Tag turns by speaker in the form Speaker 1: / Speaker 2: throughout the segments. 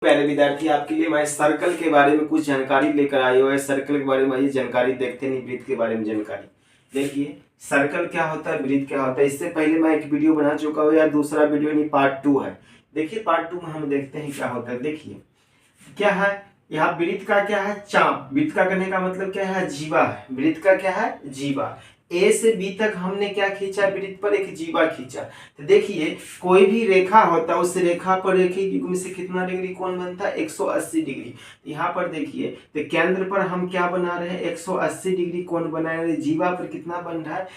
Speaker 1: प्यारे विद्यार्थी, आपके लिए मैं सर्कल के बारे में कुछ जानकारी लेकर आए हुए हैं। सर्कल के बारे में ये जानकारी देखते नहीं, वृत्त के बारे में जानकारी देखिए। सर्कल क्या होता है, वृत्त क्या होता है, इससे पहले मैं एक वीडियो बना चुका हूँ यार, दूसरा वीडियो नहीं, पार्ट 2 है। देखिए पार्ट 2 में हम देखते हैं क्या होता है। देखिए क्या है यहाँ, वृत्त का क्या है, चाप। वृत्त का करने का मतलब क्या है, जीवा है। वृत्त का क्या है, जीवा। ए से बी तक हमने क्या खींचा, वृत्त पर एक जीवा खींचा। तो देखिए कोई भी रेखा होता है, उस रेखा पर रेखा युग्म से कितना डिग्री कोण बनता है, 180 डिग्री। यहाँ पर देखिए तो केंद्र पर हम क्या बना रहे हैं, 180 डिग्री कोण बना रहे हैं। जीवा पर कितना बन रहा है,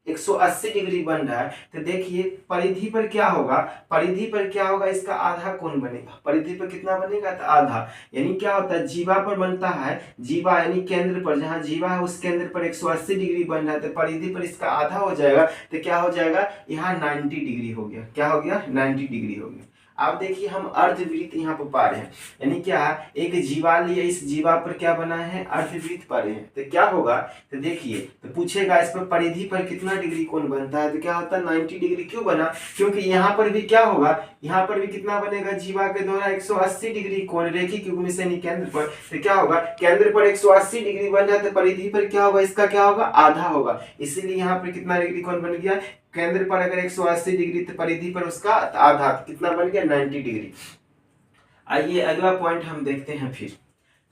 Speaker 1: 180 डिग्री बन रहा है। तो देखिए परिधि पर क्या होगा, परिधि पर क्या होगा, इसका आधा कोण बनेगा। परिधि पर कितना बनेगा, तो आधा। यानी क्या होता है, जीवा पर बनता है, जीवा यानी केंद्र पर, जहां जीवा है उस केंद्र पर 180 डिग्री बन रहा है, तो परिधि पर इसका आधा हो जाएगा। तो क्या हो जाएगा, यहाँ 90 डिग्री हो गया। क्या हो गया, 90 डिग्री हो गया। अब देखिए हम अर्धवृत्त यहाँ पर पा रहे हैं, यानी क्या, एक जीवा लिए, इस जीवा पर क्या बना है, अर्धवृत्त पा रहे हैं। तो क्या होगा, तो देखिए तो पूछेगा इस पर परिधि पर कितना डिग्री कोण बनता है, तो क्या होता है 90 डिग्री। क्यों बना, क्योंकि यहाँ पर भी क्या होगा, यहाँ पर भी कितना बनेगा, जीवा के द्वारा 180 डिग्री कोण रेखिक युग्म से केंद्र पर। तो क्या होगा, केंद्र पर 180 डिग्री बन जाए तो परिधि पर क्या होगा, इसका क्या होगा, आधा होगा। इसीलिए यहाँ पर कितना डिग्री कोण बन गया, केंद्र पर अगर 180 डिग्री तो परिधि पर उसका आधा, कितना बन गया, 90 डिग्री। आइए अगला पॉइंट हम देखते हैं फिर।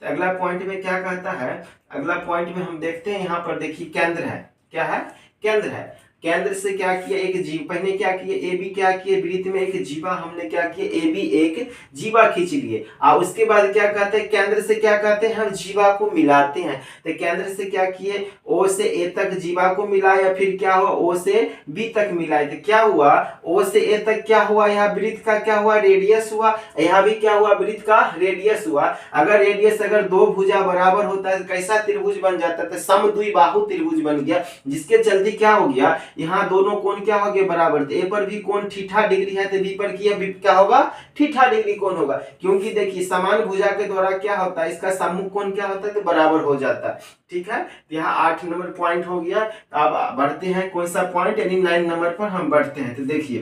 Speaker 1: तो अगला पॉइंट में क्या कहता है, अगला पॉइंट में हम देखते हैं, यहाँ पर देखिए केंद्र है, क्या है, केंद्र है। केंद्र से क्या किया, एक जीव, पहले क्या किए, ए बी क्या किए, वृत्त में एक जीवा हमने क्या किया, ए बी एक जीवा खींच लिए। और उसके बाद क्या कहते हैं, केंद्र से क्या कहते हैं, हम जीवा को मिलाते हैं। तो केंद्र से क्या किए, ओ से ए तक जीवा को मिलाया, फिर क्या हुआ, ओ से बी तक मिलाए। तो क्या हुआ, ओ से ए तक क्या हुआ, यहाँ वृत्त का क्या हुआ, रेडियस हुआ। यहाँ भी क्या हुआ, वृत्त का रेडियस हुआ। अगर रेडियस अगर दो भुजा बराबर होता है तो कैसा त्रिभुज बन जाता है, तो समद्विबाहु त्रिभुज बन गया। जिसके जल्दी क्या हो गया, यहाँ दोनों कोण क्या हो गए, बराबर। ए पर भी कोण थीटा डिग्री है, तो बी पर क्या होगा, थीटा डिग्री कोण होगा। क्योंकि देखिए समान भुजा के द्वारा क्या होता है, इसका सम्मुख कोण क्या होता है, तो बराबर हो जाता है। ठीक है, यहाँ 8 नंबर पॉइंट हो गया। अब बढ़ते हैं कौन सा पॉइंट, यानी 9 नंबर पर हम बढ़ते हैं। तो देखिए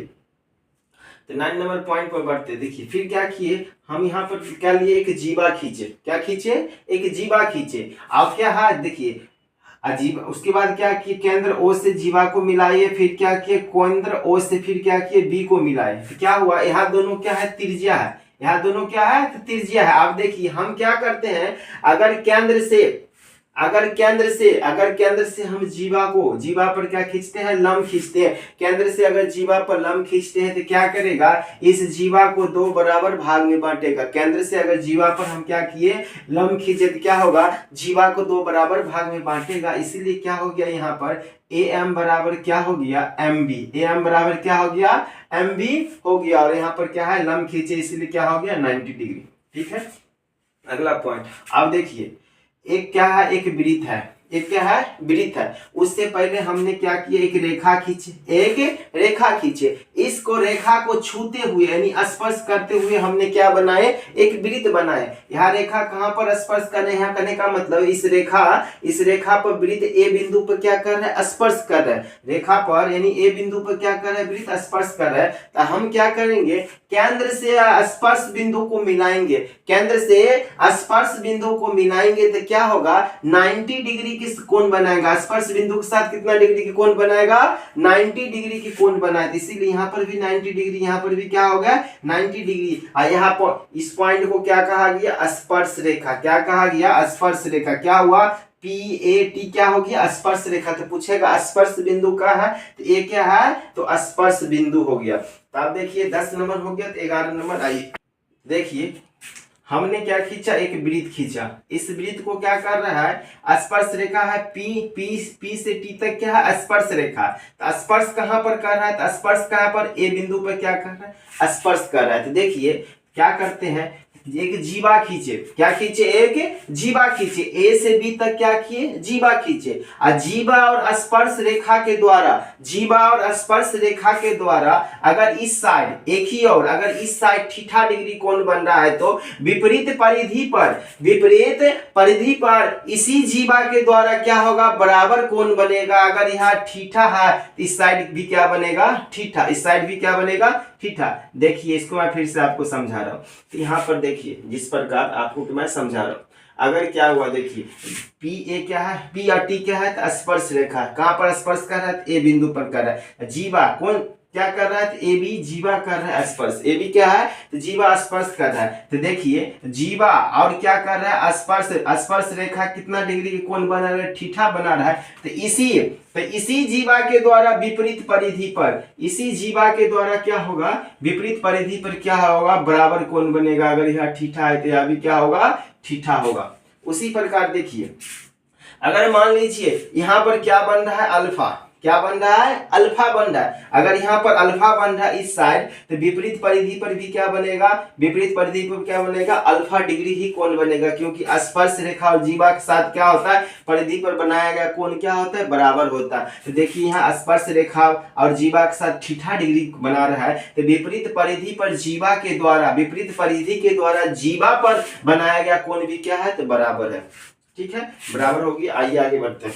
Speaker 1: तो 9 नंबर पॉइंट पर बढ़ते, देखिए फिर क्या किए हम, यहाँ पर क्या लिए, एक जीवा खींचे। क्या खींचे, एक जीवा खींचे। अब क्या है, देखिए अजीब, उसके बाद क्या किए, केंद्र ओ से जीवा को मिलाइए, फिर क्या किए, केंद्र ओ से फिर क्या किए, बी को मिलाए। तो क्या हुआ, यहाँ दोनों क्या है, त्रिज्या है। यहाँ दोनों क्या है, तो त्रिज्या है। आप देखिए हम क्या करते हैं, अगर केंद्र से हम जीवा पर क्या खींचते हैं, लंब खींचते हैं। केंद्र से अगर जीवा पर लंब खींचते हैं तो क्या करेगा, इस जीवा को दो बराबर भाग में बांटेगा। केंद्र से अगर जीवा पर हम क्या किए, लंब खींचे, तो क्या होगा, जीवा को दो बराबर भाग में बांटेगा। इसीलिए क्या हो गया, यहाँ पर ए एम बराबर क्या हो गया, एम बी। ए एम बराबर क्या हो गया, एम बी हो गया। और यहाँ पर क्या है, लंब खींचे, इसीलिए क्या हो गया, 90 डिग्री। ठीक है, अगला पॉइंट। अब देखिए एक क्या है, एक वृत्त है, एक क्या है, वृत्त है। उससे पहले हमने क्या किया, एक रेखा खींचे, एक रेखा खींचे। इसको रेखा को छूते हुए यानी स्पर्श करते हुए हमने क्या बनाए, एक वृत्त बनाए। यहाँ रेखा कहाँ पर स्पर्श करने, यहाँ करने का मतलब इस रेखा पर वृत्त ए बिंदु पर क्या कर रहा है, स्पर्श कर रहा है। रेखा पर यानी ए बिंदु पर क्या कर रहा है, वृत्त स्पर्श कर रहा है। तो हम क्या करेंगे, केंद्र से स्पर्श बिंदु को मिलाएंगे। केंद्र से स्पर्श बिंदु को मिलाएंगे तो क्या होगा, 90 डिग्री की कोण बनाएगा। स्पर्श बिंदु के साथ कितना डिग्री की कोण बनाएगा, 90 डिग्री की कोण बनाए। इसीलिए यहाँ पर भी 90 डिग्री, यहाँ पर भी क्या हो गया, 90 डिग्री। यहाँ पर इस पॉइंट को क्या कहा गया, स्पर्श रेखा। क्या कहा गया, स्पर्श रेखा। क्या हुआ, PAT क्या हो गया, स्पर्श रेखा। तो पूछेगा स्पर्श बिंदु का है, तो ये क्या है, तो स्पर्श बिंदु हो गया। तो आप देखिए 10 नंबर हो गया। तो 11 नंबर आइए, देखिए हमने क्या खींचा, एक वृत्त खींचा। इस वृत्त को क्या कर रहा है, स्पर्श रेखा है, P से T तक क्या है, स्पर्श रेखा। तो स्पर्श कहां पर कर रहा है, तो स्पर्श कहां पर, ए बिंदु पर क्या कर रहा है, स्पर्श कर रहा है। तो देखिए क्या करते हैं, एक जीवा खींचे। क्या खींचे, एक जीवा खींचे। ए से बी तक क्या किए, जीवा खींचे। जीवा और स्पर्श रेखा के द्वारा अगर इस साइड एक ही, और अगर इस साइड थीटा डिग्री कोण बन रहा है तो विपरीत परिधि पर इसी जीवा के द्वारा क्या होगा, बराबर कोण बनेगा। अगर यहाँ थीटा है तो इस साइड भी क्या बनेगा, थीटा। इस साइड भी क्या बनेगा, थीटा। देखिए इसको मैं फिर से आपको समझा रहा हूँ। तो यहाँ पर देखिए जिस प्रकार आपको मैं समझा रहा हूँ, अगर क्या हुआ देखिए पी ए क्या है, पी और टी क्या है, तो स्पर्श रेखा है। कहाँ पर स्पर्श कर रहा है, ए बिंदु पर कर रहा है। जीवा कौन क्या कर रहा है, तो ए बी जीवा कर रहा है स्पर्श। ए बी क्या है, तो जीवा स्पर्श कर रहा है। तो देखिए जीवा और क्या कर रहा है, स्पर्श। स्पर्श रेखा कितना डिग्री की कोण बना रहा है, थीटा बना रहा है। तो इसी जीवा के द्वारा विपरीत परिधि पर, इसी जीवा के द्वारा क्या होगा, विपरीत परिधि पर क्या होगा, बराबर कोण बनेगा। अगर यह थीटा है तो यह भी क्या होगा, थीटा होगा। उसी प्रकार देखिए अगर मान लीजिए यहां पर क्या बन रहा है, अल्फा, क्या बन रहा है, अल्फा बन रहा है। अगर यहाँ पर अल्फा बन रहा है इस साइड, तो विपरीत परिधि पर भी क्या बनेगा, विपरीत परिधि पर क्या बनेगा, अल्फा डिग्री ही कोण बनेगा। क्योंकि स्पर्श रेखा और जीवा के साथ क्या होता है, परिधि पर बनाया गया कोण क्या होता है, बराबर होता है। तो देखिए यहाँ स्पर्श रेखा और जीवा के साथ थीटा डिग्री बना रहा है। तो विपरीत परिधि पर जीवा के द्वारा, विपरीत परिधि के द्वारा जीवा पर बनाया गया कोण भी क्या है, तो बराबर है। ठीक है, बराबर होगी। आइए आगे बढ़ते हैं।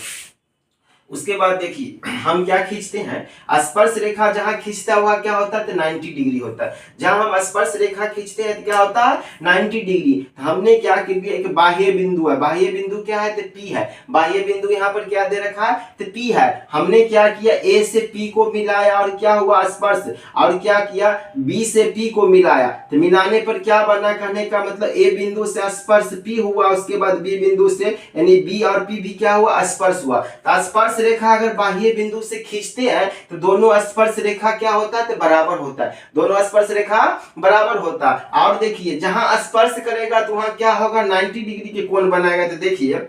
Speaker 1: उसके बाद देखिए हम क्या खींचते हैं, स्पर्श रेखा जहां खींचता हुआ क्या होता है, तो 90 डिग्री होता है। जहां हम स्पर्श रेखा खींचते हैं तो क्या होता है, 90 डिग्री। हमने क्या किया, एक बाह्य बिंदु है, बाह्य बिंदु क्या है, तो पी है। बाह्य बिंदु यहाँ पर क्या दे रखा है, तो पी है। हमने क्या किया, ए से पी को मिलाया और क्या हुआ, स्पर्श। और क्या किया, बी से पी को मिलाया। तो मिलाने पर क्या बना, कहने का मतलब ए बिंदु से स्पर्श पी हुआ, उसके बाद बी बिंदु से, यानी बी और पी भी क्या हुआ, स्पर्श हुआ। तो स्पर्श रेखा अगर बाह्य बिंदु से खींचते हैं तो दोनों स्पर्श रेखा क्या होता है, तो बराबर होता है। दोनों स्पर्श रेखा बराबर होता है। और देखिए जहां स्पर्श करेगा तो वहां क्या होगा, 90 डिग्री के कोण बनाएगा। तो देखिए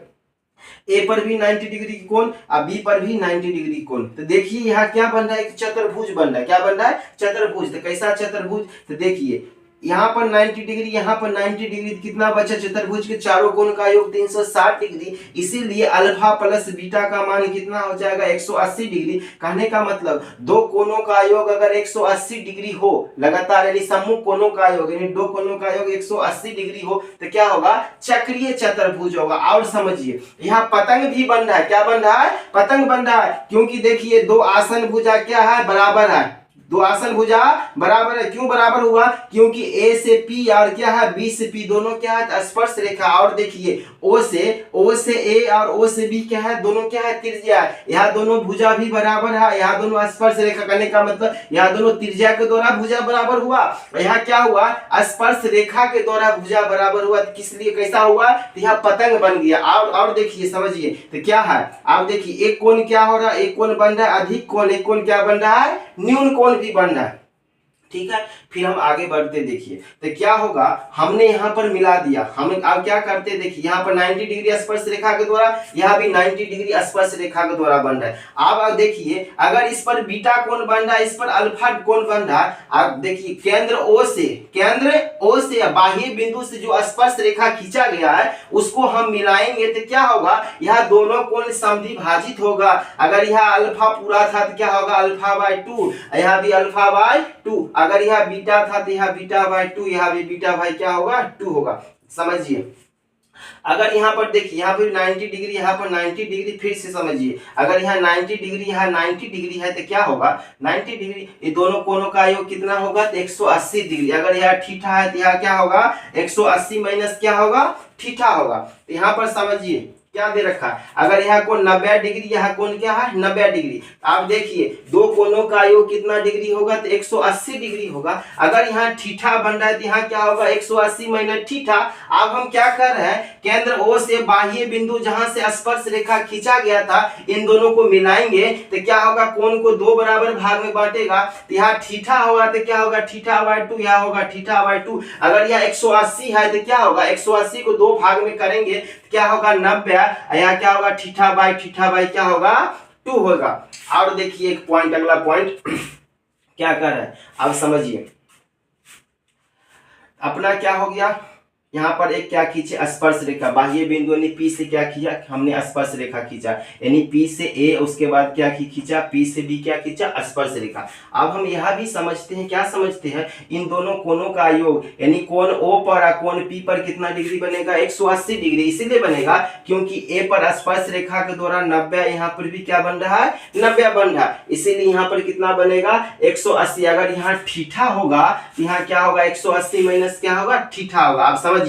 Speaker 1: ए पर भी 90 डिग्री की कोण और बी पर भी 90 डिग्री कोण। तो देखिए यहाँ क्या बन रहा है, एक चतुर्भुज बन रहा है। क्या बन रहा है, चतुर्भुज। तो कैसा चतुर्भुज, तो देखिए यहाँ पर 90 डिग्री, यहाँ पर 90 डिग्री, कितना बचा, चतुर्भुज के चारों कोण का योग 360 डिग्री। इसीलिए अल्फा प्लस बीटा का मान कितना हो जाएगा, 180 डिग्री। कहने का मतलब दो कोणों का योग अगर 180 डिग्री हो लगातार, यानी सम्मुख कोणों का योग, यानी दो कोणों का योग 180 डिग्री हो, तो क्या होगा, चक्रीय चतुर्भुज होगा। और समझिए यहाँ पतंग भी बन रहा है। क्या बन रहा है, पतंग बन रहा है। क्योंकि देखिए दो आसन भुजा क्या है, बराबर है। दो आसन भुजा बराबर है। क्यों बराबर हुआ, क्योंकि ए से पी और क्या है, बी से पी, दोनों क्या है, स्पर्श रेखा। और देखिए ओ से ए और ओ से बी क्या है, दोनों क्या है, त्रिज्या है। यहाँ दोनों भुजा भी बराबर है, यहाँ दोनों स्पर्श रेखा, करने का मतलब यहाँ दोनों त्रिज्या के द्वारा भुजा बराबर हुआ। यहाँ क्या हुआ, स्पर्श रेखा के द्वारा भुजा बराबर हुआ। तो किस लिए कैसा हुआ, तो यहाँ पतंग बन गया। और देखिए समझिए तो क्या है, आप देखिए एक कोण क्या हो रहा है, एक कोण बन रहा है अधिक कोण, एक कोण क्या बन रहा है, न्यून कोण भी बन रहा है। ठीक है, फिर हम आगे बढ़ते देखिए तो क्या होगा, हमने यहाँ पर मिला दिया। हम अब क्या करते देखिए, यहाँ पर 90 डिग्री स्पर्श रेखा के द्वारा, यहाँ भी 90 डिग्री स्पर्श रेखा के द्वारा बन रहा है। अब देखिए अगर इस पर बीटा कोण बन रहा है, इस पर अल्फा कोण बन रहा है। अब देखिए केंद्र ओ से बाह्य बिंदु से जो स्पर्श रेखा खींचा गया है उसको हम मिलाएंगे तो क्या होगा, यह दोनों कोण समद्विभाजित होगा। अगर यह अल्फा पूरा था तो क्या होगा, अल्फा बाय 2, यहाँ भी अल्फा बाय 2। अगर यह बीटा था तो यह बीटा बाय 2, यह भी बीटा बाय क्या होगा, 2 होगा। समझिए अगर यहाँ पर देखिए, यहाँ पर 90 डिग्री, यहाँ पर 90 डिग्री, फिर से समझिए अगर यहाँ 90 डिग्री, यहाँ 90 डिग्री है तो क्या होगा, 90 डिग्री, ये दोनों कोणों का योग कितना होगा, तो 180 डिग्री। अगर यहाँ थीटा है तो यहाँ क्या होगा, 180 माइनस क्या होगा, थीटा होगा। तो यहाँ पर समझिए क्या दे रखा है, अगर यहाँ कोण 90 डिग्री, यहाँ कोण क्या है, 90 डिग्री। आप देखिए दो कोणों का योग कितना डिग्री होगा, तो 180 डिग्री होगा। अगर यहाँ थीटा बन रहा है तो यहाँ क्या होगा, 180 माइनस थीटा। अब हम क्या कर रहे हैं, केंद्र ओ से बाह्य बिंदु जहां से स्पर्श रेखा खींचा गया था, इन दोनों को मिलाएंगे तो क्या होगा, कोण को दो बराबर भाग में बांटेगा। तो यहाँ थीटा होगा तो क्या होगा, थीटा बाय 2, यहाँ होगा थीटा बाय 2। अगर यह 180 है तो क्या होगा, 180 को दो भाग में करेंगे क्या होगा, 90। यहाँ क्या होगा, थीटा बाय क्या होगा, 2 होगा। और देखिए एक पॉइंट, अगला पॉइंट क्या कर रहा है, अब समझिए अपना क्या हो गया, यहाँ पर एक क्या खींचे, स्पर्श रेखा, बाह्य बिंदु यानी पी से क्या किया हमने, स्पर्श रेखा खींचा, यानी पी से ए, उसके बाद क्या खींचा, पी से बी क्या खींचा, स्पर्श रेखा। अब हम यह भी समझते हैं, क्या समझते हैं, इन दोनों कोणों का योग यानी कोण ओ पर और कोण पी पर कितना डिग्री बनेगा, 180 डिग्री। इसीलिए बनेगा क्योंकि ए पर स्पर्श रेखा के द्वारा 90, यहाँ पर भी क्या बन रहा है, 90 बन रहा है, इसीलिए यहाँ पर कितना बनेगा, 180। अगर यहाँ थीटा होगा, यहाँ क्या होगा, 180 माइनस क्या होगा, थीटा होगा। आप समझिए।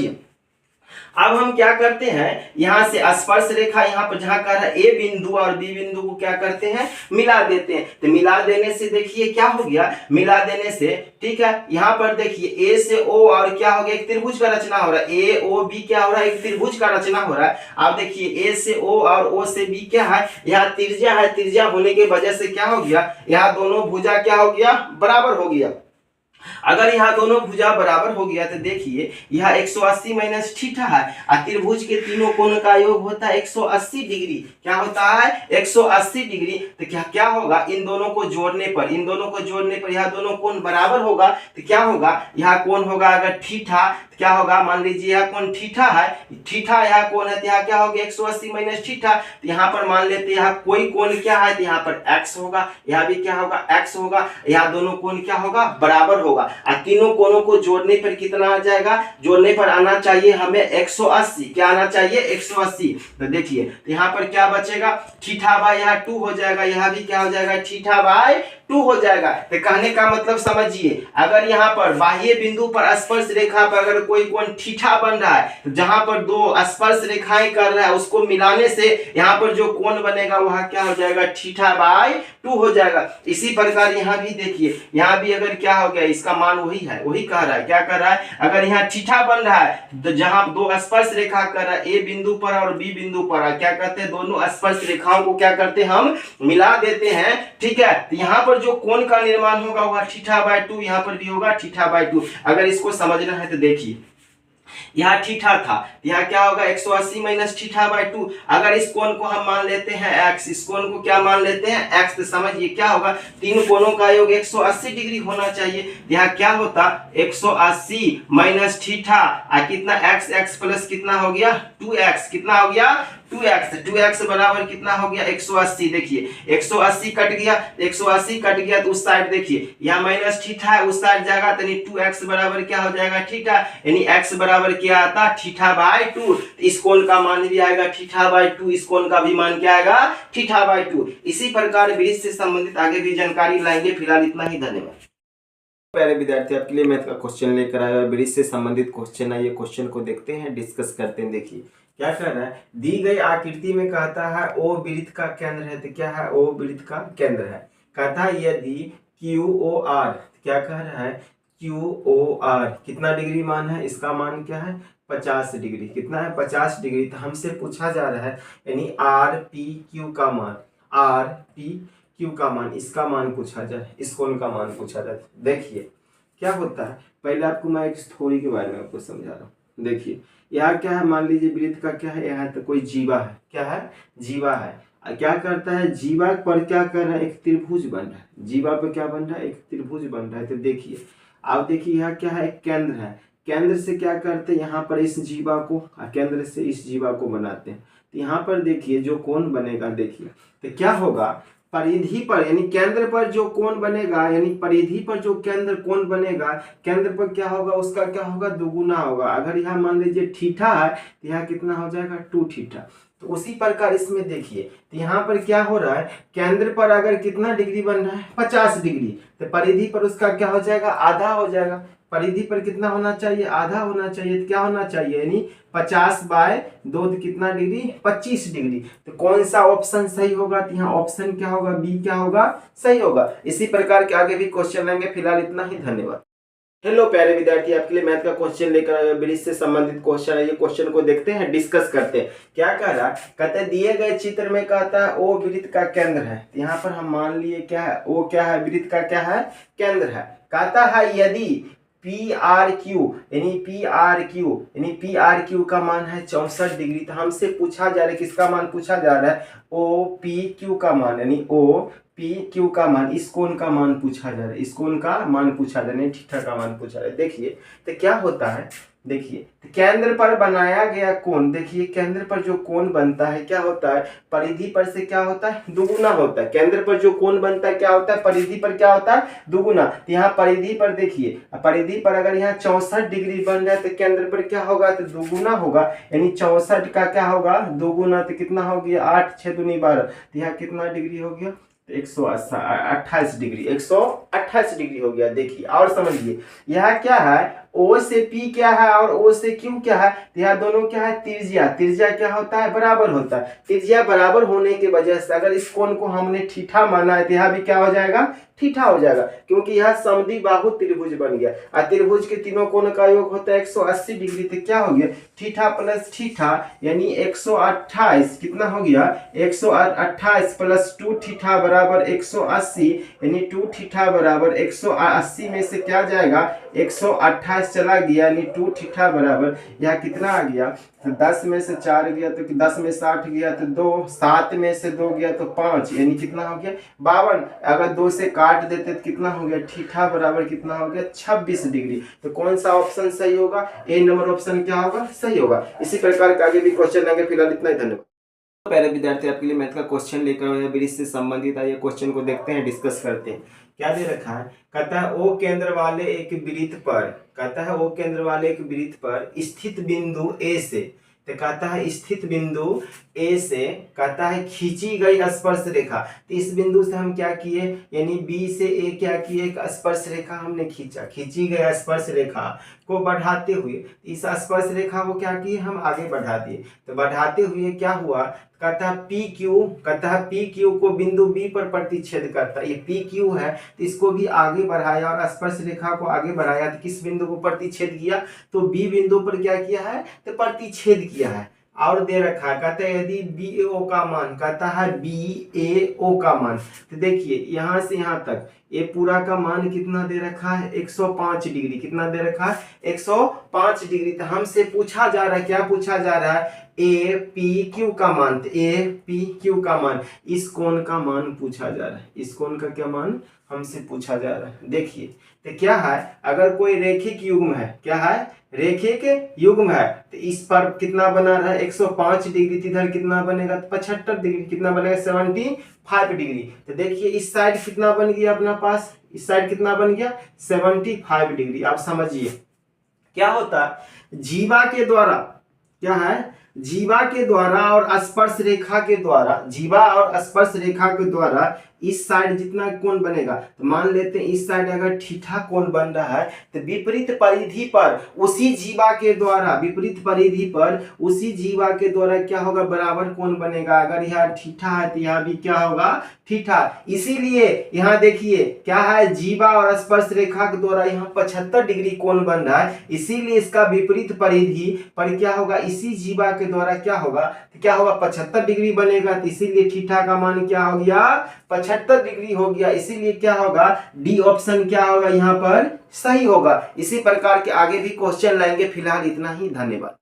Speaker 1: अब हम क्या करते हैं, यहां से स्पर्श रेखा यहाँ पर जहां कह रहा है ए बिंदु और बी बिंदु को क्या करते हैं, मिला देते हैं। तो मिला देने से देखिए क्या हो गया, मिला देने से ठीक है, यहाँ पर देखिए ए से ओ और क्या हो गया, एक त्रिभुज का रचना हो रहा है, ए ओ बी क्या हो रहा है, एक त्रिभुज का रचना हो रहा है। आप देखिए ए से ओ और ओ से बी क्या है, यहाँ त्रिज्या है, त्रिज्या होने की वजह से क्या हो गया, यहाँ दोनों भुजा क्या हो गया, बराबर हो गया। अगर यहाँ दोनों भुजा बराबर हो गया तो देखिए यह 180 माइनस थीटा है, और त्रिभुज के तीनों कोण का योग होता है 180 डिग्री। क्या होता है, 180 डिग्री। तो क्या क्या होगा, इन दोनों को जोड़ने पर, इन दोनों को जोड़ने पर यह दोनों कोण बराबर होगा। तो क्या होगा, यह कोण होगा अगर थीटा, क्या होगा, मान लीजिए यह कोण थीटा है, थीटा यह कोण है, तो यहाँ क्या होगा 180 माइनस थीटा। तो यहाँ पर मान लेते हैं यहाँ कोई कोण क्या है, तो यहाँ पर x होगा, यहाँ भी क्या होगा, x होगा, यहाँ दोनों कोण क्या होगा, बराबर होगा। और तीनों कोणों को जोड़ने पर कितना आ जाएगा, जोड़ने पर आना चाहिए हमें 180, क्या आना चाहिए 180। तो देखिए तो यहाँ पर क्या बचेगा, थीटा बाय यहाँ 2 हो जाएगा, यहाँ भी क्या हो जाएगा, थीटा बाय 2 हो जाएगा। तो कहने का मतलब समझिए, अगर यहाँ पर बाह्य बिंदु पर स्पर्श रेखा पर अगर कोई कोण थीटा बन रहा है, तो जहां पर दो स्पर्श रेखाएं कर रहा है उसको मिलाने से यहाँ पर जो कोण बनेगा वह क्या हो जाएगा, थीटा बाय 2 हो जाएगा। इसी प्रकार यहाँ भी देखिए, यहाँ भी अगर क्या हो गया, इसका मान वही है, वही कह रहा है, क्या कर रहा है, अगर यहाँ थीटा बन रहा है तो जहां दो स्पर्श रेखा कर रहा है ए बिंदु पर और बी बिंदु पर, क्या करते हैं, दोनों स्पर्श रेखाओं को क्या करते हैं, हम मिला देते हैं। ठीक है, तो यहाँ पर जो कोण का निर्माण होगा वह थीटा बाय 2, यहाँ पर भी होगा थीटा बाय 2। अगर इसको समझना है तो देखिए यहाँ थीटा था, यहाँ क्या होगा 180 माइनस थीटा बाय 2। अगर इस कोण को हम मान लेते हैं x, इस कोण को क्या मान लेते हैं x, तो समझिए क्या होगा, तीन कोणों का योग 180 डिग्री होना चाहिए। यहाँ क्या होता 180 माइनस थीटा, कितना x, x प्लस कितना हो गया 2x, कितना हो गया 2x, 2x बराबर कितना हो गया 180। देखिए 180 कट गया, 180 कट गया तो उस साइड देखिए यहाँ माइनस थीटा है, उस साइड जाएगा तो 2x बराबर क्या हो जाएगा थीटा, यानी x बराबर क्या आता थीटा बाय 2। इस कोण का मान भी आएगा थीटा बाय 2, इस कोण का भी मान क्या आएगा थीटा बाय 2। इसी प्रकार वृत्त से संबंधित आगे भी जानकारी लाएंगे। फिलहाल इतना ही, धन्यवाद। प्यारे विद्यार्थी, आपके लिए मैथ का क्वेश्चन लेकर आया है, वृत्त से संबंधित क्वेश्चन है। ये क्वेश्चन को देखते हैं, डिस्कस करते हैं। देखिए क्या कर रहा है, दी गई आकृति में कहता है ओ वृत्त का केंद्र है। तो क्या है, ओ वृत्त का केंद्र है। कहता है यदि क्यू ओ आर, क्या कह रहा है, क्यू ओ आर कितना डिग्री मान है, इसका मान क्या है 50 डिग्री। कितना है 50 डिग्री। तो हमसे पूछा जा रहा है यानी आर पी क्यू का मान, आर पी क्यू का मान, इसका मान पूछा जाए, इस कोण का मान पूछा जाए। देखिए क्या होता है, पहले आपको मैं एक थ्योरी के बारे में आपको समझा रहा हूँ। देखिए यहाँ क्या है, मान लीजिए वृत्त का क्या है, यहाँ तो कोई जीवा है, क्या है जीवा है। क्या करता है, जीवा पर क्या कर रहा है, एक त्रिभुज बन रहा है। जीवा पर क्या बन रहा है, एक त्रिभुज बन रहा है। तो देखिए आप देखिए यहाँ क्या है, एक केंद्र है। केंद्र से क्या करते हैं, यहाँ पर इस जीवा को, केंद्र से इस जीवा को बनाते हैं। तो यहाँ पर देखिए जो कोण बनेगा, देखिए तो क्या होगा, परिधि पर यानी केंद्र पर जो कोण बनेगा, यानी परिधि पर जो केंद्र कोण बनेगा, केंद्र पर क्या होगा, उसका क्या होगा, दुगुना होगा। अगर यहाँ मान लीजिए थीटा है तो यहाँ कितना हो जाएगा 2 थीटा। तो उसी प्रकार इसमें देखिए तो यहाँ पर क्या हो रहा है, केंद्र पर अगर कितना डिग्री बन रहा है 50 डिग्री, तो परिधि पर उसका क्या हो जाएगा, आधा हो जाएगा। परिधि पर कितना होना चाहिए, आधा होना चाहिए। तो क्या होना चाहिए, यानी 50 बाय 2 कितना डिग्री 25 डिग्री। तो कौन सा ऑप्शन सही होगा, तो यहाँ ऑप्शन क्या होगा, बी क्या होगा, सही होगा। इसी प्रकार के आगे भी क्वेश्चन लेंगे। फिलहाल इतना ही, धन्यवाद। हेलो प्यारे विद्यार्थी, आपके लिए मैथ का क्वेश्चन लेकर आए, वृत्त से संबंधित क्वेश्चन है। ये क्वेश्चन को देखते हैं, डिस्कस करते हैं। क्या कह रहा है, कहते हैं दिए गए चित्र में कहता है ओ वृत्त का केंद्र है। तो यहाँ पर हम मान लिए क्या है, ओ क्या है, वृत्त का क्या है, केंद्र है। कहता है यदि पी आर क्यू यानी पी आर क्यू का मान है 64 डिग्री। तो हमसे पूछा जा रहा है, किसका मान पूछा जा रहा है, ओ पी क्यू का मान, यानी ओ पी क्यू का मान, इस कोण का मान पूछा जा रहा है, इस कोण का मान पूछा जा रहा है, थीटा का मान पूछा जा रहा है। देखिए तो क्या होता है, देखिए केंद्र पर बनाया गया कोण, देखिए केंद्र पर जो कोण बनता है क्या होता है, परिधि पर से क्या होता है, दुगुना होता है। केंद्र पर जो कोण बनता है क्या होता है, परिधि पर क्या होता है, दुगुना। तो यहाँ परिधि पर देखिए, परिधि पर अगर यहाँ 64 डिग्री बन रहा है तो केंद्र पर क्या होगा, तो दुगुना होगा, यानी 64 का क्या होगा, दुगुना। तो कितना हो गया, 8 6 दूनी 12, तो यहाँ कितना डिग्री हो गया, 128 डिग्री, 128 डिग्री हो गया। देखिए और समझिए यह क्या है, O से P क्या है और O से Q क्या है, तो यह दोनों क्या है, त्रिज्या। त्रिज्या क्या होता है, बराबर होता है। त्रिज्या बराबर होने की वजह से अगर इस कोण को हमने थीटा माना है तो यह भी क्या हो जाएगा, थीटा हो जाएगा, क्योंकि यह समद्विबाहु त्रिभुज बन गया। और त्रिभुज के तीनों कोण का योग होता है 180 डिग्री। तो क्या हो गया, थीटा प्लस थीटा यानी 128, कितना हो गया, 128 प्लस 2 थीटा बराबर 180, यानी 2 थीटा बराबर 180 में से क्या जाएगा, 128 चला गया, यानी 2 थीटा बराबर यह कितना आ गया, तो 10 में से 4 गया तो 10 में 60 गया तो 2, 7 में से 2 गया तो 5, यानी कितना हो गया, 52। अगर 2 से काट देते तो कितना हो गया, थीटा बराबर कितना हो गया, 26 डिग्री। तो कौन सा ऑप्शन सही होगा, ए नंबर ऑप्शन क्या होगा, सही होगा। इसी प्रकार के आगे भी क्वेश्चन आएंगे, फिलहाल इतना ही, धन्यवाद। पहले विद्यार्थी आपके लिए मैथ का क्वेश्चन लेकर आया, ब्रिज से संबंधित आइए क्वेश्चन को देखते हैं, डिस्कस करते हैं। क्या दे रखा है, कहता है ओ केंद्र वाले एक वृत्त पर, कहता है ओ केंद्र वाले एक वृत्त पर स्थित बिंदु ए से, तो कहता है स्थित बिंदु ए से, कहता है खींची गई स्पर्श रेखा। तो इस बिंदु से हम क्या किए, यानी बी से ए क्या किए, एक स्पर्श रेखा हमने खींचा। खींची गई स्पर्श रेखा को बढ़ाते हुए इस स्पर्श रेखा को क्या किए, हम आगे बढ़ा दिए। तो बढ़ाते हुए क्या हुआ, कहता है पी क्यू, कहता है पी क्यू को बिंदु बी पर प्रतिच्छेद करता है। ये पी क्यू है तो इसको भी आगे बढ़ाया और स्पर्श रेखा को आगे बढ़ाया, तो किस बिंदु को प्रतिच्छेद किया, तो बी बिंदु पर क्या किया है, तो प्रतिच्छेद किया है। और दे रखा है, कहता है यदि बी ए ओ का मान, कहता है बी ए ओ का मान, तो देखिए यहाँ से यहाँ तक ये पूरा का मान कितना दे रखा है, 105 डिग्री। कितना दे रखा है, 105 डिग्री। तो हमसे पूछा जा रहा है, क्या पूछा जा रहा है, ए पी क्यू का मान। तो ए पी क्यू का मान, इस कोण का मान पूछा जा रहा है। इस कोण का क्या मान हमसे पूछा जा रहा है। देखिए तो क्या है, अगर कोई रेखिक युग्म है, क्या है, रेखिक युग्म है, तो इस पर कितना बना रहा है, 105 डिग्री। इधर कितना बनेगा, 75 डिग्री। कितना बनेगा, 75 डिग्री। तो देखिए इस साइड कितना बन गया अपना पास, इस साइड कितना बन गया, 75 डिग्री। आप समझिए क्या होता है, जीवा के द्वारा, क्या है, जीवा के द्वारा और स्पर्श रेखा के द्वारा, जीवा और स्पर्श रेखा के द्वारा इस साइड जितना कोण बनेगा, तो मान लेते हैं इस साइड अगर थीटा कोण बन रहा है, तो विपरीत परिधि पर उसी जीवा के द्वारा, विपरीत परिधि पर उसी जीवा के द्वारा क्या होगा, बराबर कोण बनेगा। अगर यहाँ थीटा है तो यहाँ भी क्या होगा, थीटा। इसीलिए यहाँ देखिए क्या है, जीवा और स्पर्श रेखा के द्वारा यहाँ 75 डिग्री कोण बन रहा है, इसीलिए इसका विपरीत परिधि पर क्या होगा, इसी जीवा के द्वारा क्या होगा, तो क्या होगा, 75 डिग्री बनेगा। तो इसीलिए थीटा का मान क्या हो गया, 75 डिग्री हो गया। इसीलिए क्या होगा, डी ऑप्शन क्या होगा यहाँ पर सही होगा। इसी प्रकार के आगे भी क्वेश्चन लाएंगे, फिलहाल इतना ही, धन्यवाद।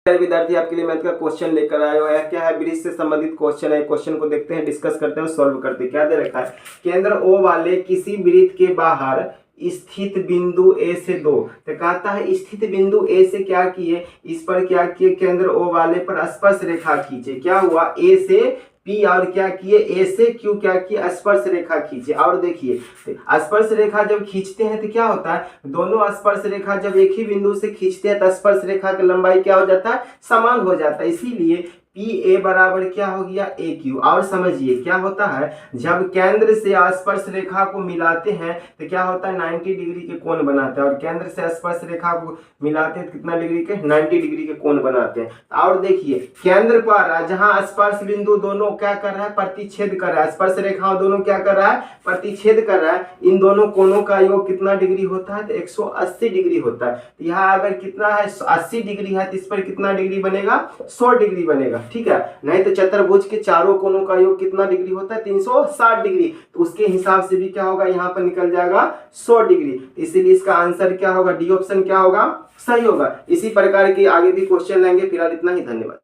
Speaker 1: विद्यार्थी आपके लिए मैथ का क्वेश्चन लेकर आया हुआ है, क्या है, ब्रिज से संबंधित क्वेश्चन है। क्वेश्चन को देखते हैं, डिस्कस करते हैं, सॉल्व करते हैं। क्या दे रखा है, केंद्र ओ वाले किसी वृत्त के बाहर स्थित बिंदु ए से 2, तो कहता है स्थित बिंदु ए से क्या किए, इस पर क्या किए, केंद्र ओ वाले पर स्पर्श रेखा खींचे। क्या हुआ, ए से पी और क्या किए, ए से क्यू क्या किए, स्पर्श रेखा खींचे। और देखिए स्पर्श रेखा जब खींचते हैं तो क्या होता है, दोनों स्पर्श रेखा जब एक ही बिंदु से खींचते हैं तो स्पर्श रेखा की लंबाई क्या हो जाता है, समान हो जाता है। इसीलिए पी ए बराबर क्या हो गया, ए क्यू। और समझिए क्या होता है, जब केंद्र से स्पर्श रेखा को मिलाते हैं तो क्या होता है, 90 डिग्री के कोण बनाते हैं। और केंद्र से स्पर्श रेखा को मिलाते हैं तो कितना डिग्री के, 90 डिग्री के कोण बनाते हैं। और देखिए केंद्र पर जहां स्पर्श बिंदु दोनों क्या कर रहा है, प्रतिच्छेद कर रहा है, स्पर्श रेखा दोनों क्या कर रहा है, प्रतिच्छेद कर रहा है। इन दोनों कोणों का योग कितना डिग्री होता है, तो 180 डिग्री होता है। तो यहाँ अगर कितना है, 80 डिग्री है, तो इस पर कितना डिग्री बनेगा, 100 डिग्री बनेगा। ठीक है, नहीं तो चतुर्भुज के चारों कोणों का योग कितना डिग्री होता है, 360 डिग्री। तो उसके हिसाब से भी क्या होगा, यहाँ पर निकल जाएगा 100 डिग्री। इसीलिए इसका आंसर क्या होगा, डी ऑप्शन क्या होगा, सही होगा। इसी प्रकार के आगे भी क्वेश्चन लेंगे, फिलहाल इतना ही, धन्यवाद।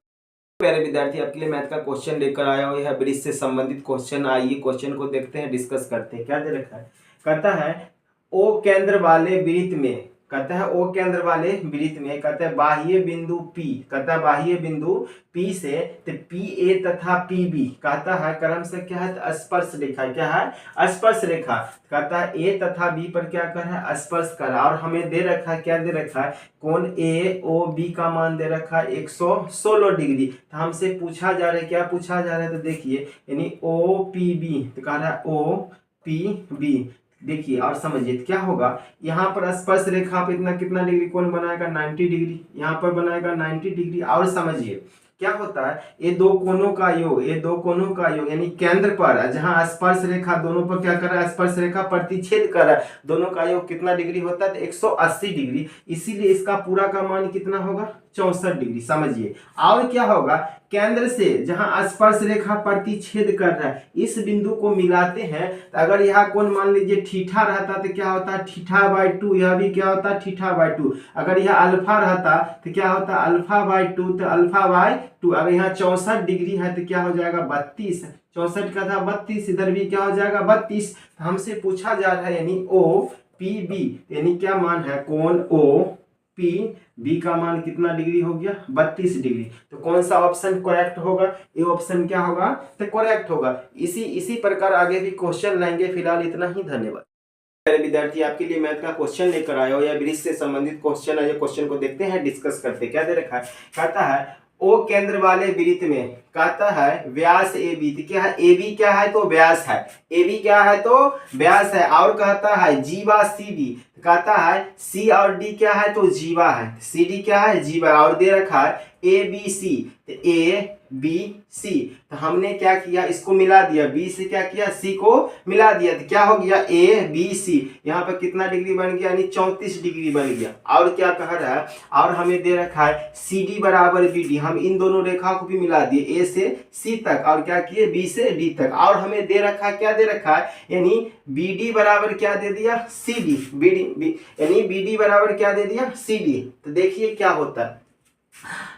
Speaker 1: प्यारे विद्यार्थी आपके लिए मैथ का क्वेश्चन लेकर आया हुआ है, ब्रिज से संबंधित क्वेश्चन। आइए क्वेश्चन को देखते हैं, डिस्कस करते हैं। क्या दे रखा है, कहता है ओ केंद्र वाले वृत्त में, कहता है ओ केंद्र वाले वृत्त में, कहता है बाह्य बिंदु P, कहता है बाह्य बिंदु P से तो PA तथा PB कहता है क्रम से क्या है, तो स्पर्श रेखा, क्या है, स्पर्श रेखा। कहता है A तथा B पर क्या कर रहा है, स्पर्श कर रहा है। और हमें दे रखा है, क्या दे रखा है, कोण AOB का मान दे रखा है 116 डिग्री। तो हमसे पूछा जा रहा है, क्या पूछा जा रहा है, तो देखिए यानी OPB, तो कह रहा है OPB। देखिए और समझिए क्या होगा, यहाँ पर स्पर्श रेखा पे इतना कितना डिग्री कोण बनाएगा, 90 डिग्री, यहाँ पर बनाएगा 90 डिग्री। और समझिए क्या होता है, ये दो कोणों का योग, ये दो कोणों का योग यानी केंद्र पर जहां स्पर्श रेखा दोनों पर क्या कर रहा है, स्पर्श रेखा प्रतिच्छेद कर रहा है, दोनों का योग कितना डिग्री होता है, तो 180 डिग्री। इसीलिए इसका पूरा का मान कितना होगा, 64 डिग्री। समझिए और क्या होगा, केंद्र से जहां स्पर्श रेखा प्रतिच्छेद कर रहा है इस बिंदु को मिलाते हैं, तो अगर यहाँ कोण मान लीजिए थीटा रहता तो क्या होता है, थीटा बाई 2, यह भी क्या होता है, थीटा बाई 2। अगर यह अल्फा रहता तो क्या होता है, अल्फा बाई 2, तो अल्फा बाई 2। अगर यहाँ 64 डिग्री है तो क्या हो जाएगा, 32, 64 का था 32, इधर भी क्या हो जाएगा 32। हमसे पूछा जा रहा है यानी OPB यानी क्या मान है, कोण OPB का मान कितना डिग्री हो गया, 32 डिग्री। तो कौन सा ऑप्शन करेक्ट होगा, ये ऑप्शन क्या होगा, तो करेक्ट होगा। इसी प्रकार आगे भी क्वेश्चन लाएंगे। फिलहाल इतना ही, धन्यवाद। मेरे विद्यार्थी आपके लिए मैथ का क्वेश्चन लेकर आया हो या ब्रिज से संबंधित क्वेश्चन है, ये क्वेश्चन को देखते हैं, डिस्कस करते हैं। क्या दे रखा है, कहता है ओ केंद्र वाले वृत्त में, कहता है व्यास AB, तो क्या है, AB क्या है, तो व्यास है, AB क्या है, तो व्यास है। और कहता है जीवा CD, कहता है C और D क्या है, तो जीवा है, CD क्या है, जीवा। और दे रखा है ABC, तो ABC, तो हमने क्या किया, इसको मिला दिया, B से क्या किया, C को मिला दिया, तो क्या हो गया ABC। यहाँ पर कितना डिग्री बन गया, यानी 34 डिग्री बन गया। और क्या कह रहा है, और हमें दे रखा है CD बराबर BD, हम इन दोनों रेखाओं को भी मिला दिए, A से C तक, और क्या किए, B से D तक। और हमें दे रखा है, क्या दे रखा है, यानी BD बराबर क्या दे दिया, CD, BD यानी BD बराबर क्या दे दिया, CD। तो देखिए क्या होता है,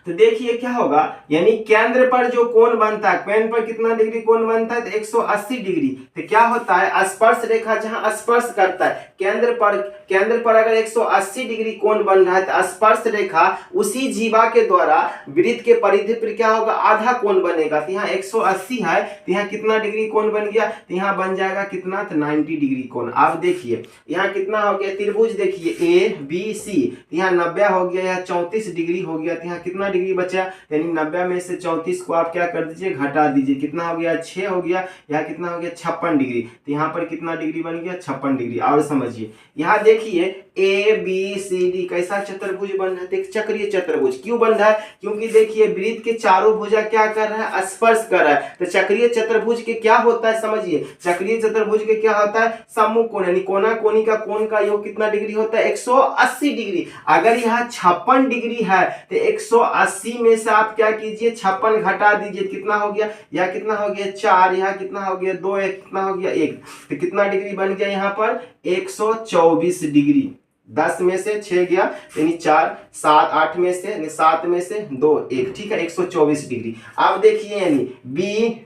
Speaker 1: तो देखिए क्या होगा, यानी केंद्र पर जो कोण बनता है, केंद्र पर कितना डिग्री कोण बनता है, तो 180 डिग्री। तो क्या होता है, स्पर्श रेखा जहां स्पर्श करता है केंद्र पर अगर 180 डिग्री कोण बन रहा है, तो स्पर्श रेखा उसी जीवा के द्वारा वृत्त के परिधि पर क्या होगा, आधा कोण बनेगा। तो यहाँ 180 है, तो यहाँ कितना डिग्री कोण बन गया, तो यहाँ बन जाएगा कितना, तो 90 डिग्री कोण। आप देखिए यहाँ कितना हो गया, त्रिभुज देखिए ABC, यहाँ 90 हो गया, यहाँ 34 डिग्री हो गया, यहाँ कितना डिग्री बचा, यानी 90 में से 34 को आप क्या कर दीजिए, घटा दीजिए, कितना हो गया, 6 हो गया, यहाँ कितना हो गया, 56 डिग्री। तो यहाँ पर कितना डिग्री बन गया, 56 डिग्री। और समझिए यहाँ देखिए ABCD कैसा चतुर्भुज बन रहा है, एक चक्रीय चतुर्भुज। क्यों बन रहा है, क्योंकि देखिए वृत्त के चारों भुजा क्या कर रहा है, स्पर्श कर रहा है। तो चक्रीय चतुर्भुज के क्या होता है, समझिए चक्रीय चतुर्भुज के क्या होता है, सम्मुख कोण यानी कोना कोनी का कोण का योग कितना डिग्री होता है, 180 डिग्री। अगर यहाँ 56 डिग्री है तो 180 में से आप क्या कीजिए, 56 घटा दीजिए, कितना हो गया, यहाँ कितना हो गया 4, यहाँ कितना हो गया 2, कितना हो गया 1। तो कितना डिग्री बन गया यहाँ पर, 124 डिग्री। 10 में से 6 गया यानी 4, 7, 8 में से 7 में से 2, 1, ठीक है, 124 डिग्री। अब देखिए यानी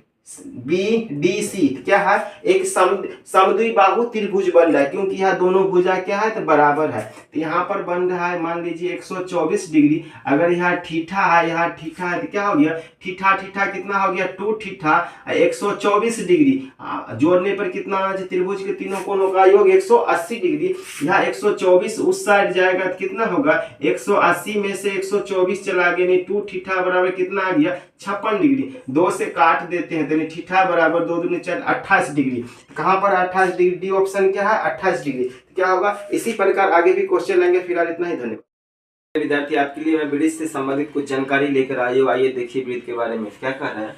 Speaker 1: BDC क्या है, एक समद्विबाहु त्रिभुज बन रहा है, क्योंकि यहाँ दोनों भुजा क्या है, तो बराबर है। तो यहाँ पर बन रहा है मान लीजिए 124 डिग्री। अगर यहाँ थीटा है, यहाँ थीटा है, तो क्या हो गया, थीटा कितना हो गया, 2 थीटा 124 डिग्री। जोड़ने पर कितना आ जाए, त्रिभुज के तीनों कोणों का योग 180 डिग्री। यहाँ 124 उस साइड जाएगा तो कितना होगा, 180 में से 124 चला गया, नहीं 2 थीटा बराबर कितना आ गया, 56 डिग्री। 2 से काट देते हैं, यानी थीटा बराबर 2 दूनी 4, 28 डिग्री। कहां पर 28 डिग्री, डी ऑप्शन क्या है, 28 डिग्री। तो क्या होगा, इसी प्रकार आगे भी क्वेश्चन लेंगे। फिलहाल इतना ही, धन्यवाद। विद्यार्थी आपके लिए मैं वृत्त से संबंधित कुछ जानकारी लेकर आए हो। आइए देखिए वृत्त के बारे में क्या कह रहा है।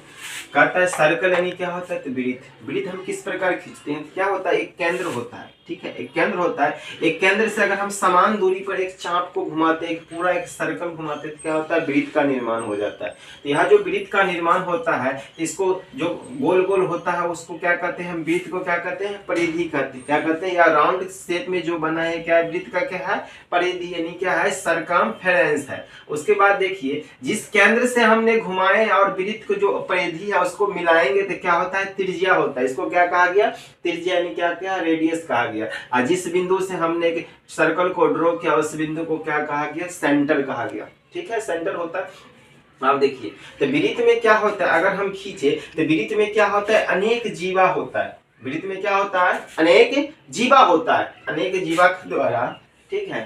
Speaker 1: कहता है सर्कल यानी क्या होता है, तो वृत्त हम किस प्रकार खींचते हैं, क्या होता है, एक केंद्र होता है, ठीक है, एक केंद्र होता है। एक केंद्र से अगर हम समान दूरी पर एक चाप को घुमाते हैं, पूरा एक सर्कल घुमाते हैं, तो क्या होता है, वृत्त का निर्माण हो जाता है। तो यहाँ जो वृत्त का निर्माण होता है, इसको जो गोल गोल होता है उसको क्या कहते हैं, वृत्त को क्या कहते हैं, परिधि कहते हैं। क्या कहते हैं, या राउंड शेप में जो बना है, क्या वृत्त का क्या है, परिधि यानी क्या है, सरकमफेरेंस है। उसके बाद देखिए जिस केंद्र से हमने घुमाए और वृत्त को जो परिधि है उसको मिलाएंगे तो क्या होता है, त्रिज्या होता है। इसको क्या कहा गया, त्रिज्या यानी क्या, रेडियस कहा गया। गया। और जिस बिंदु से हमने सर्कल को ड्रॉ किया उस बिंदु को क्या कहा गया, सेंटर कहा गया। ठीक है, सेंटर होता है। आप देखिए तो वृत्त में क्या होता है, अगर हम खींचे तो वृत्त में क्या होता है, अनेक जीवा होता है। वृत्त में क्या होता है, अनेक जीवा होता है, अनेक जीवा के द्वारा। ठीक है,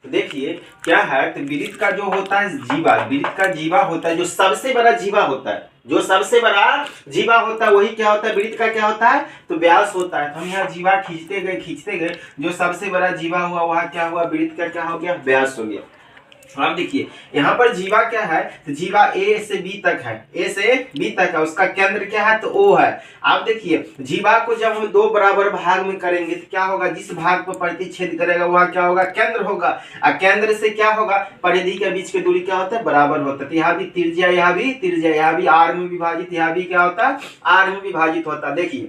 Speaker 1: तो देखिए क्या है, तो वृत्त का जो होता है जीवा, वृत्त का जीवा होता है जो सबसे बड़ा जीवा होता है, जो सबसे बड़ा जीवा होता है वही क्या होता है, वृत्त का क्या होता है, तो व्यास होता है। तो हम यहाँ जीवा खींचते गए, जो सबसे बड़ा जीवा हुआ वहाँ क्या हुआ, वृत्त का क्या हो गया, व्यास हो गया। आप देखिए यहाँ पर जीवा क्या है, तो जीवा ए से बी तक है, ए से बी तक है, उसका केंद्र क्या है, तो ओ है। आप देखिए जीवा को जब हम दो बराबर भाग में करेंगे तो क्या होगा, जिस भाग पर प्रतिच्छेद करेगा वह क्या होगा, केंद्र होगा। और केंद्र से क्या होगा, परिधि के बीच की दूरी क्या होता है, बराबर होता है। तो यहाँ भी त्रिज्या, यहाँ भी त्रिज्या, यहाँ भी आर में विभाजित, यहाँ भी क्या होता है, आर में विभाजित होता है। देखिए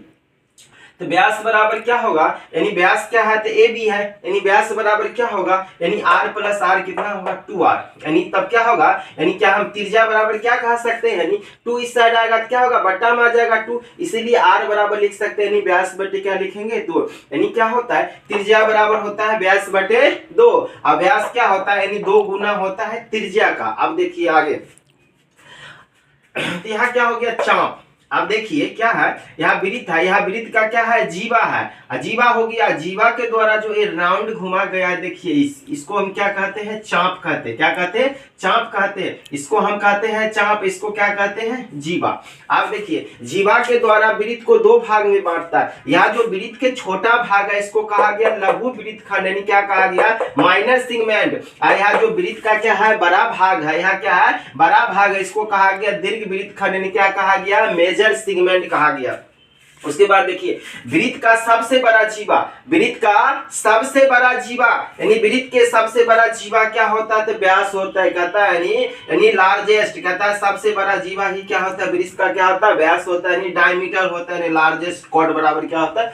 Speaker 1: तो व्यास बराबर क्या होगा, यानी व्यास क्या है, तो ए बी है, यानी व्यास बराबर क्या होगा, यानी आर प्लस आर कितना होगा, 2r। यानी तब क्या होगा, यानी क्या हम त्रिज्या बराबर क्या कह सकते हैं, यानी 2 इस साइड आएगा तो क्या होगा, बट्टा में आ जाएगा 2, इसीलिए आर बराबर लिख सकते हैं, यानी व्यास बटे क्या लिखेंगे, 2। यानी क्या होता है, त्रिज्या बराबर होता है व्यास बटे 2, और व्यास क्या होता है, यानी 2 गुना होता है त्रिज्या का। अब देखिए आगे, तो यहाँ क्या हो गया, चाप। अब देखिए क्या है, यहाँ वृत्त है, यहाँ वृत्त का क्या है, जीवा है, जीवा हो गया। जीवा के द्वारा जो ये राउंड घुमा गया है, देखिए इसको हम क्या कहते हैं, चाप कहते हैं। क्या कहते हैं, चाप कहते हैं। इसको हम कहते हैं चाप, इसको क्या कहते हैं, जीवा। आप देखिए जीवा के द्वारा वृत्त को दो भाग में बांटता है। यहाँ जो वृत्त के छोटा भाग है इसको कहा गया लघु वृत्त खंड, यानी क्या कहा गया, माइनर सेगमेंट। और यहाँ जो वृत्त का क्या है, बड़ा भाग है, यहाँ क्या है, बड़ा भाग है, इसको कहा गया दीर्घ वृत्त खंड, यानी क्या कहा गया, मेजर सेगमेंट कहा गया। उसके बाद देखिए वृत्त का सबसे बड़ा जीवा, वृत्त का सबसे बड़ा जीवा, यानी वृत्त के सबसे बड़ा जीवा क्या होता है, तो व्यास होता है। कहता है यानी लार्जेस्ट, कहता है सबसे बड़ा जीवा ही क्या होता है, वृत्त का क्या होता है, व्यास होता है, यानी डायमीटर होता है, यानी लार्जेस्ट कॉर्ड बराबर क्या होता है,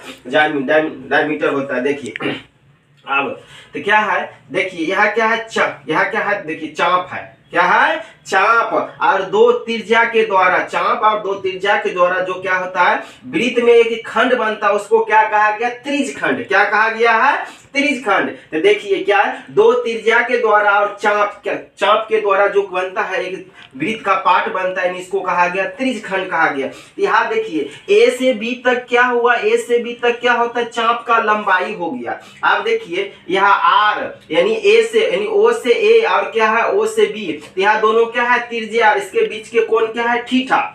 Speaker 1: डायमीटर होता है। देखिए अब तो क्या है, देखिए यहाँ क्या है, यहाँ क्या है, देखिए चाप है, क्या है, चाप। और दो त्रिज्या के द्वारा, चाप और दो त्रिज्या के द्वारा जो क्या होता है, वृत्त में एक खंड बनता है, उसको क्या कहा गया, त्रिज खंड। क्या कहा गया है, त्रिज खंड। तो देखिए क्या है, दो त्रिज्या के द्वारा और चाप के द्वारा जो बनता है एक वृत्त का पार्ट बनता है, इसको कहा गया त्रिज खंड कहा गया। यहाँ देखिए ए से बी तक क्या हुआ, ए से बी तक क्या होता है, चाप का लंबाई हो गया। आप देखिए यहाँ आर, यानी ए से, यानी ओ से ए, और क्या है, ओ से बी, यहाँ दोनों क्या है, त्रिज्या, और इसके बीच के कोण क्या है, थीटा।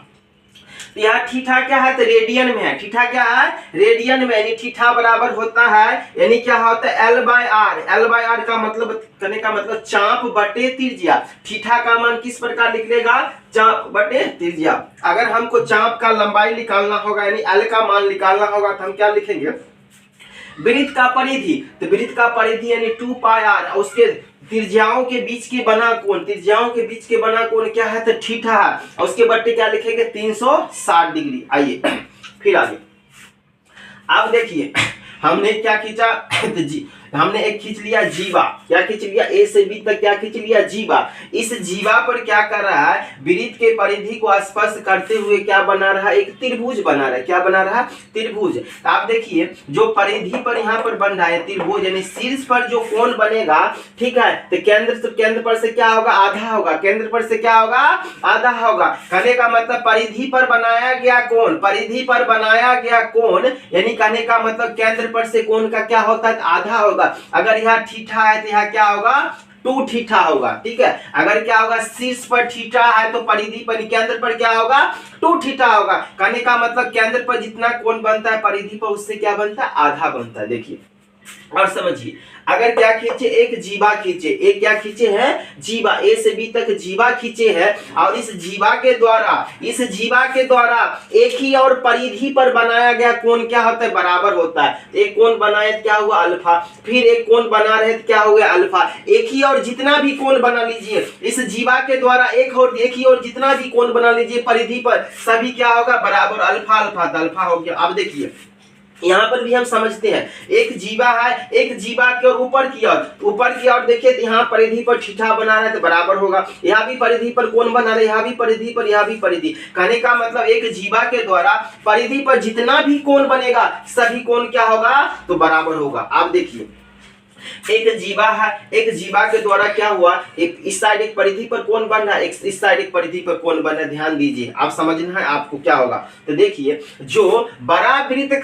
Speaker 1: यहाँ थीटा क्या है, तो रेडियन में है, थीटा क्या है, रेडियन में, यानी थीटा बराबर होता है, यानी क्या होता है, L by R. L by R का मतलब करने का मतलब चाप बटे त्रिज्या। थीटा का मान किस प्रकार लिख लेगा, चाप बटे त्रिज्या। अगर हमको चाप का लंबाई निकालना होगा, यानी एल का मान निकालना होगा, तो हम क्या लिखेंगे, वृत्त का परिधि। तो वृत्त का परिधि यानी 2 पाई आर, उसके त्रिज्याओं के बीच के बना कोण, त्रिज्याओं के बीच के बना कोण क्या है, तो थीटा है, और उसके बट्टे क्या लिखेंगे, 360 डिग्री। आइए फिर आगे, अब देखिए हमने क्या खींचा, तो हमने एक खींच लिया जीवा। क्या खींच लिया, ए से बी तक क्या खींच लिया, जीवा। इस जीवा पर क्या कर रहा है, वृत्त के परिधि को स्पर्श करते हुए क्या बना रहा है, एक त्रिभुज बना रहा है। क्या बना रहा है, त्रिभुज। तो आप देखिए जो परिधि पर यहाँ पर बन रहा है त्रिभुज, यानी शीर्ष पर जो कोण बनेगा, ठीक है, तो केंद्र पर से क्या होगा, आधा होगा, केंद्र पर से क्या होगा, आधा होगा। कहने का मतलब परिधि पर बनाया गया कोण, परिधि पर बनाया गया कोण, यानी कहने का मतलब केंद्र पर से कोण का क्या होता है, आधा होगा। अगर यहाँ थीटा है तो यहाँ क्या होगा, 2 थीटा होगा। ठीक है, अगर क्या होगा, शीर्ष पर थीटा है तो परिधि पर, केंद्र पर क्या होगा, 2 थीटा होगा। कहने का मतलब केंद्र पर जितना कोण बनता है परिधि पर उससे क्या बनता है, आधा बनता है। देखिए और समझिए, अगर क्या खींचे, एक जीवा खींचे, एक क्या खींचे हैं, जीवा, ए से बी तक जीवा खींचे हैं, और इस जीवा के द्वारा एक ही और परिधि पर बनाया गया कोण क्या होता है, बराबर होता है। एक कोण बनाए क्या हुआ, अल्फा, फिर एक कोण बना रहे तो क्या हो गया, अल्फा। एक ही और जितना भी कोण बना लीजिए इस जीवा के द्वारा, एक ही और जितना भी कोण बना लीजिए परिधि पर, सभी क्या होगा, बराबर अल्फा अल्फा, तो अल्फा हो गया। अब देखिए यहाँ पर भी हम समझते हैं एक जीवा है, एक जीवा के और ऊपर की ओर देखिए तो यहाँ परिधि पर ठीठा बना रहा है तो बराबर होगा, यहाँ भी परिधि पर कोण बना रहा है, यहाँ भी परिधि पर, यहाँ भी परिधि। कहने का मतलब एक जीवा के द्वारा परिधि पर जितना भी कोण बनेगा सभी कोण क्या होगा तो बराबर होगा। आप देखिए एक जीवा है, एक जीवा के द्वारा क्या हुआ, एक इस साइड एक परिधि पर कोण बन रहा है, एक इस साइड एक परिधि पर कोण बन रहा है। ध्यान दीजिए, आप समझना है आपको क्या होगा। तो देखिए जो बड़ा वृत्त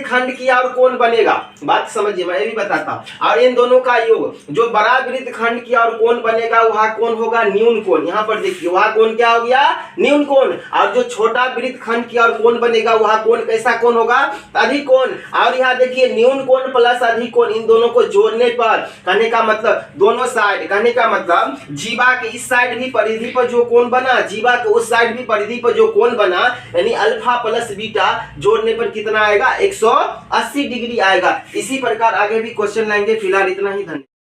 Speaker 1: खंड की और कोण बनेगा, बात समझिए मैं भी बताता हूं, और इन दोनों का योग जो बड़ा वृत्त खंड की और कोण बनेगा वह कोण होगा न्यून कोण। यहाँ पर देखिए वह कोण क्या हो गया, न्यून कोण। और जो छोटा वृत्त खंड की और कोण बनेगा वह कोण कैसा कोण होगा, अधिक कोण। और यहाँ देखिए न्यून कोण प्लस अधिक कोण, इन दोनों को जोड़ने पर कहने का मतलब दोनों साइड, कहने का मतलब जीवा के इस साइड भी परिधि पर जो कोण बना, जीवा के उस साइड भी परिधि पर जो कोण बना, यानी अल्फा प्लस बीटा जोड़ने पर कितना आएगा, 180 डिग्री आएगा। इसी प्रकार आगे भी क्वेश्चन लाएंगे। फिलहाल इतना ही, धन्यवाद।